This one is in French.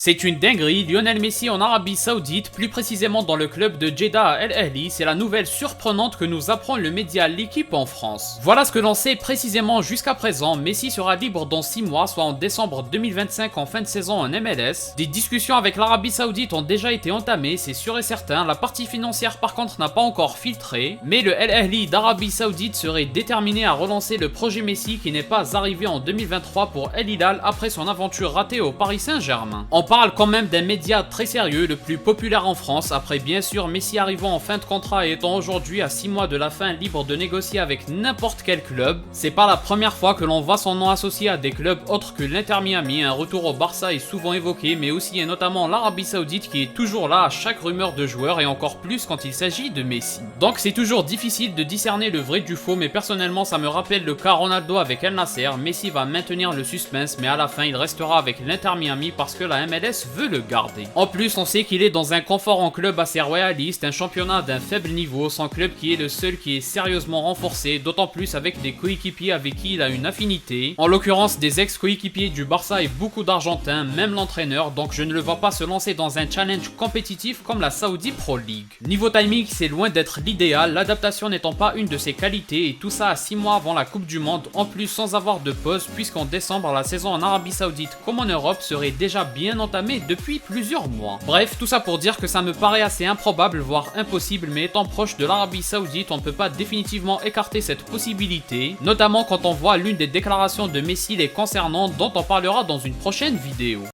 C'est une dinguerie, Lionel Messi en Arabie Saoudite, plus précisément dans le club de Jeddah à El Ahly, c'est la nouvelle surprenante que nous apprend le média L'Équipe en France. Voilà ce que l'on sait précisément jusqu'à présent, Messi sera libre dans 6 mois, soit en décembre 2025 en fin de saison en MLS. Des discussions avec l'Arabie Saoudite ont déjà été entamées, c'est sûr et certain, la partie financière par contre n'a pas encore filtré, mais le El Ahly d'Arabie Saoudite serait déterminé à relancer le projet Messi qui n'est pas arrivé en 2023 pour El Hilal après son aventure ratée au Paris Saint-Germain. On parle quand même d'un média très sérieux, le plus populaire en France, après bien sûr Messi arrivant en fin de contrat et étant aujourd'hui à 6 mois de la fin libre de négocier avec n'importe quel club. C'est pas la première fois que l'on voit son nom associé à des clubs autres que l'Inter Miami, un retour au Barça est souvent évoqué, mais aussi et notamment l'Arabie Saoudite qui est toujours là à chaque rumeur de joueur et encore plus quand il s'agit de Messi. Donc c'est toujours difficile de discerner le vrai du faux, mais personnellement ça me rappelle le cas Ronaldo avec El Nasser. Messi va maintenir le suspense, mais à la fin il restera avec l'Inter Miami parce que la MLS veut le garder. En plus, on sait qu'il est dans un confort en club assez royaliste, un championnat d'un faible niveau, son club qui est le seul qui est sérieusement renforcé, d'autant plus avec des coéquipiers avec qui il a une affinité, en l'occurrence des ex-coéquipiers du Barça et beaucoup d'Argentins, même l'entraîneur, donc je ne le vois pas se lancer dans un challenge compétitif comme la Saudi Pro League. Niveau timing, c'est loin d'être l'idéal, l'adaptation n'étant pas une de ses qualités, et tout ça à 6 mois avant la Coupe du Monde, en plus sans avoir de pause, puisqu'en décembre, la saison en Arabie Saoudite comme en Europe serait déjà bien entamée depuis plusieurs mois. Bref, tout ça pour dire que ça me paraît assez improbable, voire impossible, mais étant proche de l'Arabie Saoudite, on ne peut pas définitivement écarter cette possibilité, notamment quand on voit l'une des déclarations de Messi les concernant, dont on parlera dans une prochaine vidéo.